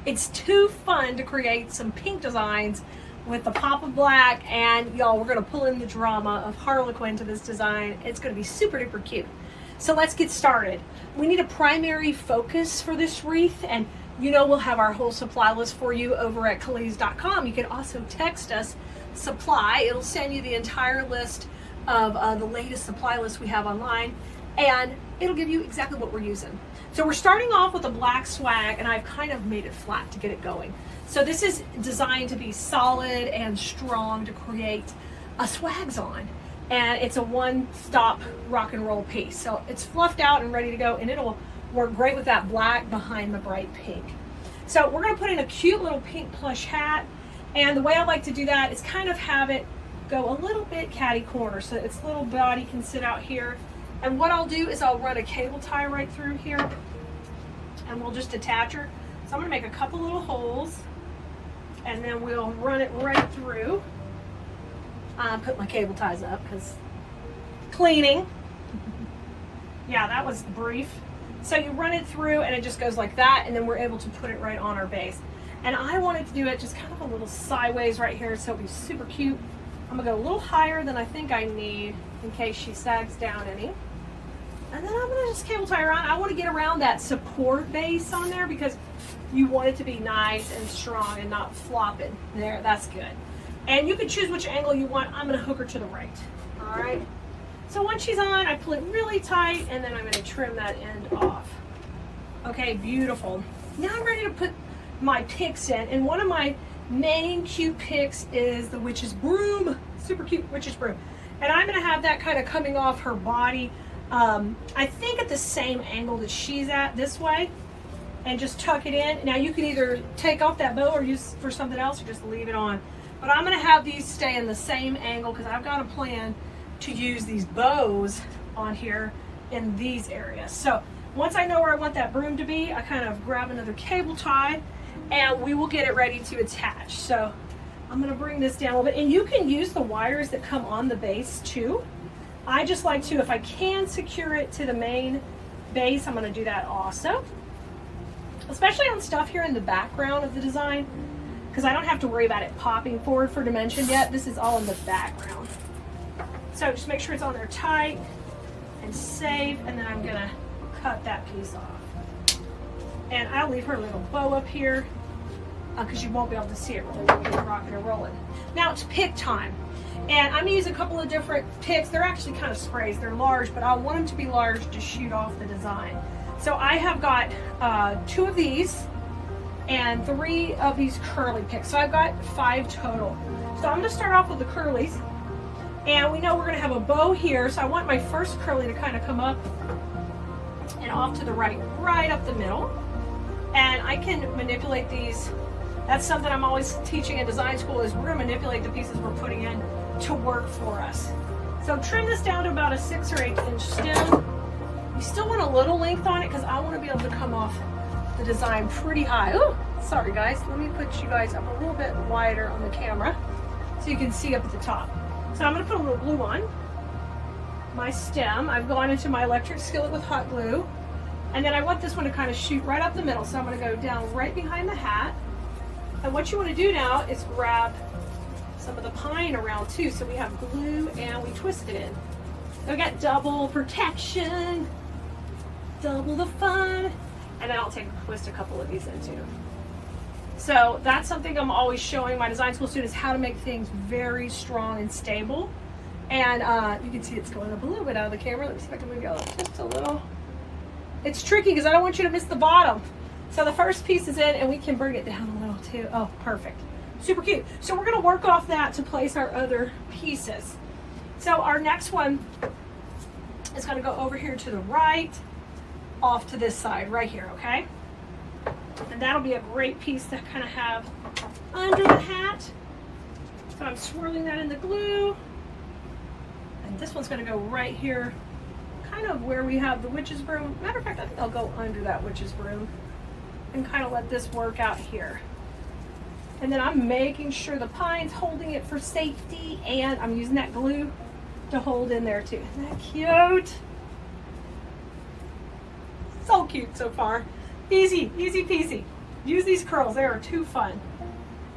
It's too fun to create some pink designs with the pop of black, and y'all, we're gonna pull in the drama of Harlequin to this design. It's gonna be super duper cute. So let's get started. We need a primary focus for this wreath, and you know we'll have our whole supply list for you over at Keleas.com. You can also text us supply. It'll send you the entire list of the latest supply list we have online, and it'll give you exactly what we're using. So we're starting off with a black swag, and I've kind of made it flat to get it going. So this is designed to be solid and strong to create a swags on. And it's a one-stop rock and roll piece. So it's fluffed out and ready to go, and it'll work great with that black behind the bright pink. So we're gonna put in a cute little pink plush hat. And the way I like to do that is kind of have it go a little bit catty corner so that its little body can sit out here. And what I'll do is I'll run a cable tie right through here, and we'll just attach her. So I'm gonna make a couple little holes, and then we'll run it right through. Put my cable ties up because cleaning. Yeah, that was brief. So you run it through and it just goes like that, and then we're able to put it right on our base. And I wanted to do it just kind of a little sideways right here, so it'll be super cute. I'm gonna go a little higher than I think I need in case she sags down any. And then I'm gonna just cable tie around. I want to get around that support base on there because you want it to be nice and strong and not flopping. There, that's good. And you can choose which angle you want. I'm gonna hook her to the right. All right. So once she's on, I pull it really tight, and then I'm gonna trim that end off. Okay, beautiful. Now I'm ready to put my picks in, and one of my main cute picks is the witch's broom. Super cute witch's broom. And I'm gonna have that kind of coming off her body. I think at the same angle that she's at this way, and just tuck it in. Now you can either take off that bow or use for something else or just leave it on. But I'm gonna have these stay in the same angle because I've got a plan to use these bows on here in these areas. So once I know where I want that broom to be, I kind of grab another cable tie and we will get it ready to attach. So I'm gonna bring this down a little bit, and you can use the wires that come on the base too. I just like to, if I can secure it to the main base, I'm gonna do that also. Especially on stuff here in the background of the design, because I don't have to worry about it popping forward for dimension yet. This is all in the background. So just make sure it's on there tight and safe, and then I'm gonna cut that piece off. And I'll leave her little bow up here because you won't be able to see it really when you're rocking and rolling. Now it's pick time. And I'm gonna use a couple of different picks. They're actually kind of sprays. They're large, but I want them to be large to shoot off the design. So I have got 2 of these and 3 of these curly picks. So I've got 5 total. So I'm gonna start off with the curlies. And we know we're gonna have a bow here. So I want my first curly to kind of come up and off to the right, right up the middle. And I can manipulate these. That's something I'm always teaching in design school, is we're gonna manipulate the pieces we're putting in to work for us. So trim this down to about a 6 or 8 inch stem. You still want a little length on it because I want to be able to come off the design pretty high. Oh, sorry guys. Let me put you guys up a little bit wider on the camera so you can see up at the top. So I'm going to put a little glue on my stem. I've gone into my electric skillet with hot glue. And then I want this one to kind of shoot right up the middle. So I'm going to go down right behind the hat. And what you want to do now is grab some of the pine around too. So we have glue and we twist it in. So we got double protection, double the fun. And then I'll twist a couple of these in too. So that's something I'm always showing my design school students, how to make things very strong and stable. And you can see it's going up a little bit out of the camera. Let me see if I can move you out just a little. It's tricky because I don't want you to miss the bottom. So the first piece is in, and we can bring it down a little too. Oh, perfect. Super cute. So we're gonna work off that to place our other pieces. So our next one is gonna go over here to the right, off to this side, right here, okay? And that'll be a great piece to kind of have under the hat. So I'm swirling that in the glue. And this one's gonna go right here, kind of where we have the witch's broom. Matter of fact, I think I'll go under that witch's broom and kind of let this work out here. And then I'm making sure the pine's holding it for safety, and I'm using that glue to hold in there too. Isn't that cute? So cute so far. Easy, easy peasy. Use these curls, they are too fun.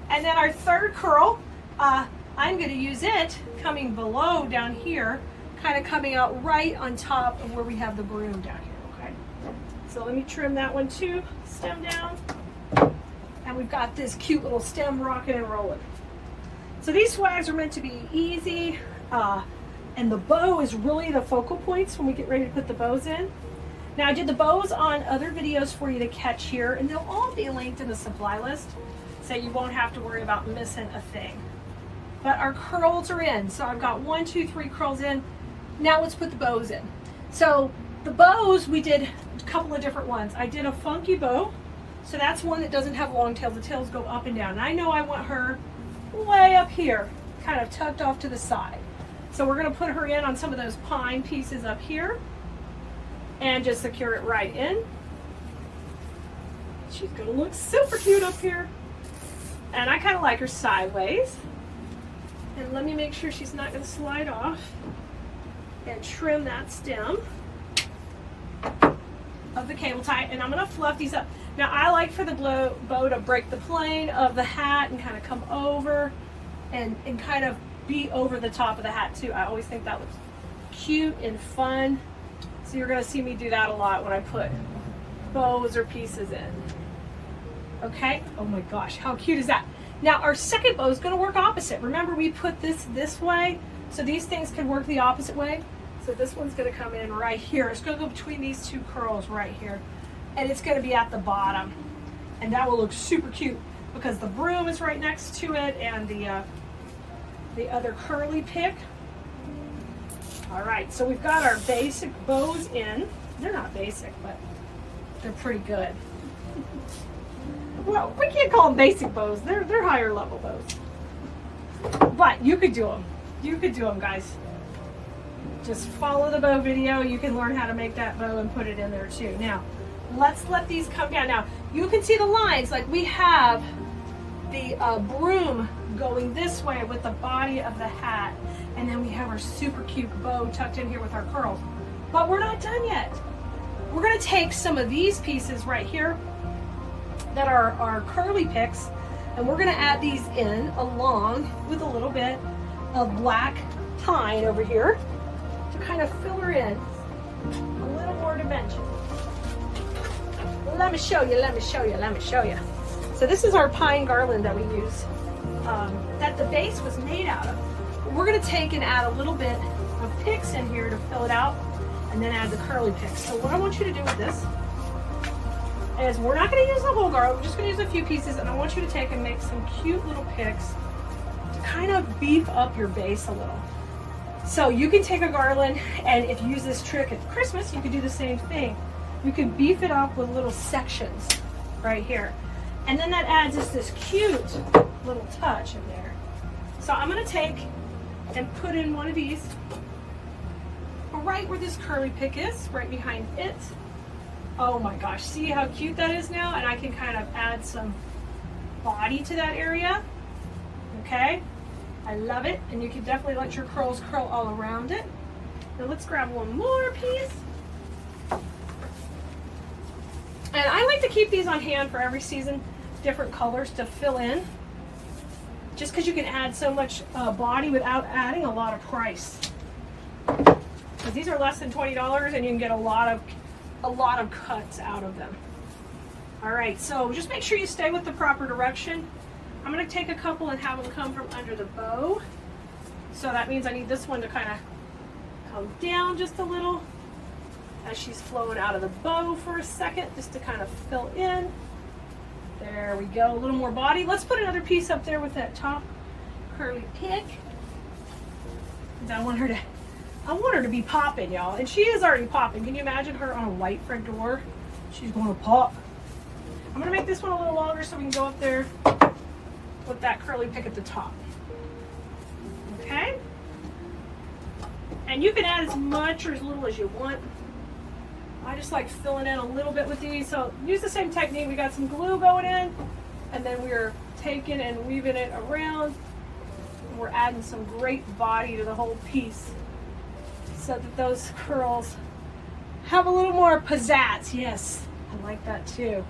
And then our third curl, I'm going to use it coming below down here, kind of coming out right on top of where we have the broom down here, okay? So let me trim that one too, stem down. And we've got this cute little stem rocking and rolling. So these swags are meant to be easy, and the bow is really the focal points when we get ready to put the bows in. Now I did the bows on other videos for you to catch here, and they'll all be linked in the supply list, so you won't have to worry about missing a thing. But our curls are in, so I've got 1, 2, 3 curls in. Now let's put the bows in. So the bows, we did a couple of different ones. I did a funky bow, so that's one that doesn't have long tails. The tails go up and down. And I know I want her way up here, kind of tucked off to the side. So we're going to put her in on some of those pine pieces up here and just secure it right in. She's going to look super cute up here. And I kind of like her sideways. And let me make sure she's not going to slide off. And trim that stem of the cable tie. And I'm going to fluff these up. Now I like for the bow to break the plane of the hat and kind of come over and kind of be over the top of the hat too. I always think that looks cute and fun. So you're going to see me do that a lot when I put bows or pieces in. Okay? Oh my gosh, how cute is that? Now our second bow is going to work opposite. Remember we put this way, so these things can work the opposite way. So this one's going to come in right here. It's going to go between these two curls right here. And it's going to be at the bottom. And that will look super cute because the broom is right next to it and the other curly pick. All right, so we've got our basic bows in. They're not basic, but they're pretty good. Well, we can't call them basic bows. They're higher level bows. But you could do them. You could do them, guys. Just follow the bow video. You can learn how to make that bow and put it in there too. Now, let's let these come down. Now, you can see the lines. Like we have the broom going this way with the body of the hat. And then we have our super cute bow tucked in here with our curls. But we're not done yet. We're going to take some of these pieces right here that are our curly picks, and we're going to add these in along with a little bit of black pine over here to kind of fill her in a little more dimension. Let me show you, let me show you, let me show you. So this is our pine garland that we use, that the base was made out of. We're going to take and add a little bit of picks in here to fill it out, and then add the curly picks. So what I want you to do with this is we're not going to use the whole garland, we're just going to use a few pieces, and I want you to take and make some cute little picks to kind of beef up your base a little. So you can take a garland, and if you use this trick at Christmas, you could do the same thing. You can beef it up with little sections right here. And then that adds just this cute little touch in there. So I'm going to take and put in one of these right where this curly pick is, right behind it. Oh my gosh, see how cute that is now? And I can kind of add some body to that area. Okay, I love it. And you can definitely let your curls curl all around it. Now let's grab one more piece. And I like to keep these on hand for every season, different colors to fill in. Just because you can add so much body without adding a lot of price. Because these are less than $20 and you can get a lot of cuts out of them. All right, so just make sure you stay with the proper direction. I'm going to take a couple and have them come from under the bow. So that means I need this one to kind of come down just a little as she's flowing out of the bow for a second, just to kind of fill in. There we go, a little more body. Let's put another piece up there with that top curly pick. I want her to be popping, y'all. And she is already popping. Can you imagine her on a white front door? She's going to pop. I'm going to make this one a little longer so we can go up there with that curly pick at the top. Okay? And you can add as much or as little as you want. I just like filling in a little bit with these. So use the same technique. We got some glue going in, and then we're taking and weaving it around. And we're adding some great body to the whole piece so that those curls have a little more pizzazz. Yes, I like that too.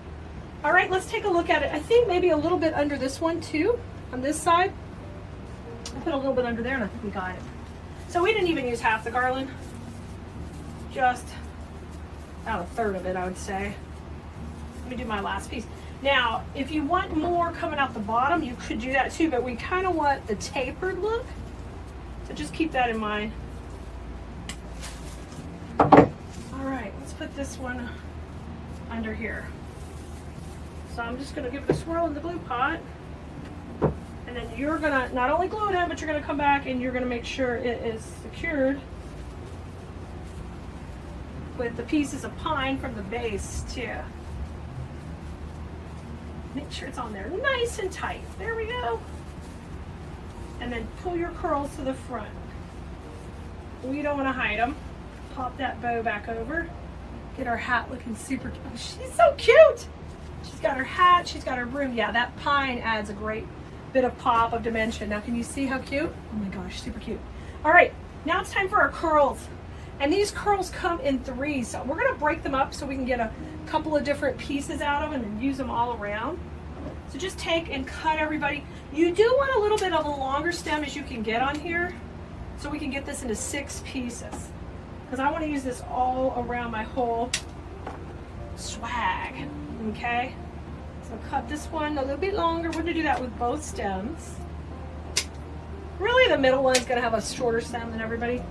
All right, let's take a look at it. I think maybe a little bit under this one too, on this side. I put a little bit under there and I think we got it. So we didn't even use half the garland. Just about a third of it, I would say. Let me do my last piece. Now, if you want more coming out the bottom, you could do that too, but we kind of want the tapered look. So just keep that in mind. All right, let's put this one under here. So I'm just gonna give it a swirl in the glue pot. And then you're gonna not only glue it in, but you're gonna come back and you're gonna make sure it is secured with the pieces of pine from the base too. Make sure it's on there nice and tight. There we go. And then pull your curls to the front. We don't want to hide them. Pop that bow back over. Get our hat looking super cute. Oh, she's so cute. She's got her hat, she's got her broom. Yeah, that pine adds a great bit of pop, of dimension. Now can you see how cute? Oh my gosh, super cute. All right, now it's time for our curls. And these curls come in threes. So we're gonna break them up so we can get a couple of different pieces out of them and use them all around. So just take and cut everybody. You do want a little bit of a longer stem as you can get on here so we can get this into 6 pieces. Because I want to use this all around my whole swag, okay? So cut this one a little bit longer. We're gonna do that with both stems. Really the middle one is gonna have a shorter stem than everybody.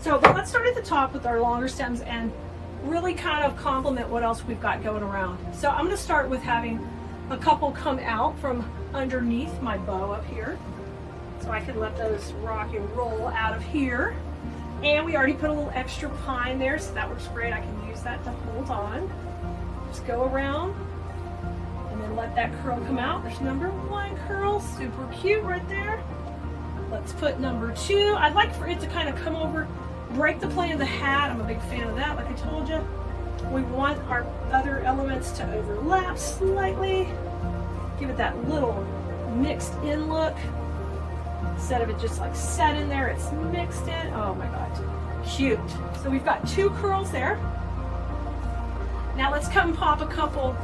So but let's start at the top with our longer stems and really kind of complement what else we've got going around. So I'm gonna start with having a couple come out from underneath my bow up here. So I can let those rock and roll out of here. And we already put a little extra pine there, so that works great. I can use that to hold on. Just go around and then let that curl come out. There's number 1 curl, super cute right there. Let's put number 2. I'd like for it to kind of come over, break the plane of the hat. I'm a big fan of that, like I told you. We want our other elements to overlap slightly. Give it that little mixed in look. Instead of it just like set in there, it's mixed in. Oh my God, cute. So we've got 2 curls there. Now let's come pop a couple.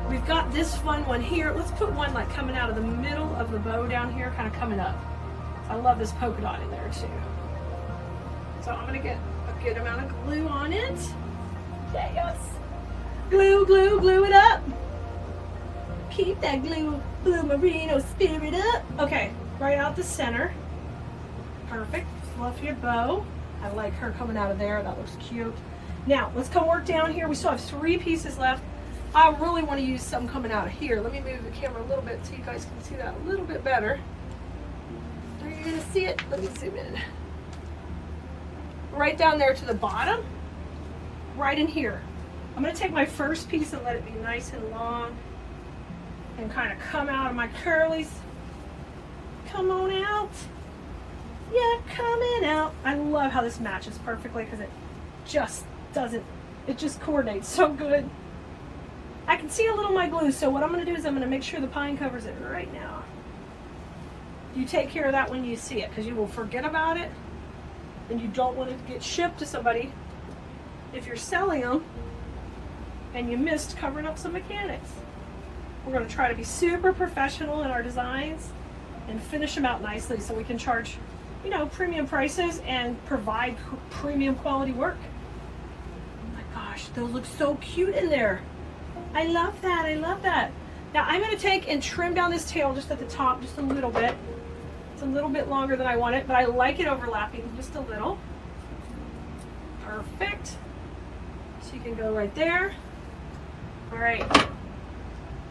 We've got this fun one here. Let's put one like coming out of the middle of the bow down here, kind of coming up. I love this polka dot in there too. So I'm gonna get a good amount of glue on it. Yes. Glue, glue, glue it up. Keep that glue merino spirit up. Okay, right out the center. Perfect. Fluff your bow. I like her coming out of there. That looks cute. Now, let's come work down here. We still have 3 pieces left. I really want to use some coming out of here. Let me move the camera a little bit so you guys can see that a little bit better. Are you going to see it? Let me zoom in. Right down there to the bottom. Right in here. I'm going to take my first piece and let it be nice and long and kind of come out of my curlies. Come on out. Yeah, coming out. I love how this matches perfectly because it just doesn't, it just coordinates so good. I can see a little of my glue, so what I'm going to do is I'm going to make sure the pine covers it right now. You take care of that when you see it because you will forget about it and you don't want it to get shipped to somebody if you're selling them and you missed covering up some mechanics. We're going to try to be super professional in our designs and finish them out nicely so we can charge, you know, premium prices and provide premium quality work. Oh my gosh, those look so cute in there. I love that, I love that. Now I'm going to take and trim down this tail just at the top just a little bit. It's a little bit longer than I want it, but I like it overlapping just a little. Perfect. So you can go right there. All right.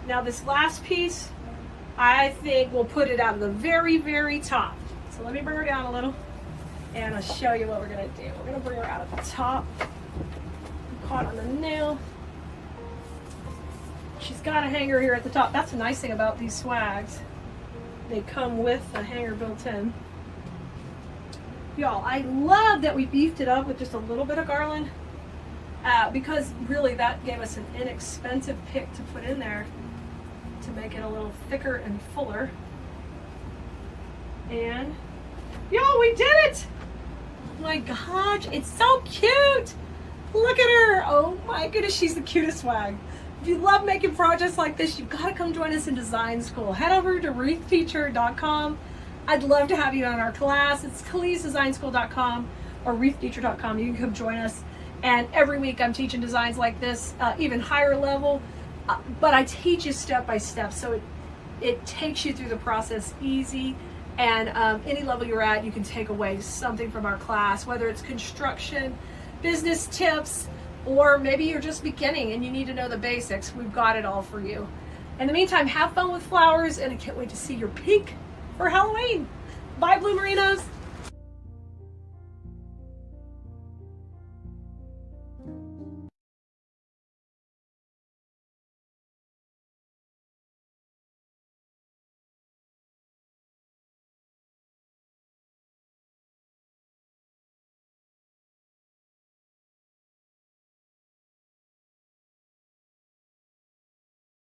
Now this last piece, I think we'll put it out of the very, very top. So let me bring her down a little and I'll show you what we're gonna do. We're gonna bring her out at the top. I'm caught on the nail. She's got a hanger here at the top. That's the nice thing about these swags. They come with a hanger built in. Y'all, I love that we beefed it up with just a little bit of garland because really that gave us an inexpensive pick to put in there to make it a little thicker and fuller. And y'all, we did it! Oh my gosh, it's so cute! Look at her! Oh my goodness, she's the cutest swag. If you love making projects like this, you've got to come join us in design school. Head over to wreathteacher.com. I'd love to have you on our class. It's keleasdesignschool.com or wreathteacher.com. You can come join us. And every week I'm teaching designs like this, even higher level. But I teach you step by step, so it takes you through the process easy. And any level you're at, you can take away something from our class, whether it's construction, business tips, or maybe you're just beginning and you need to know the basics. We've got it all for you. In the meantime, have fun with flowers, and I can't wait to see your pink for Halloween. Bye, Blue Merinos.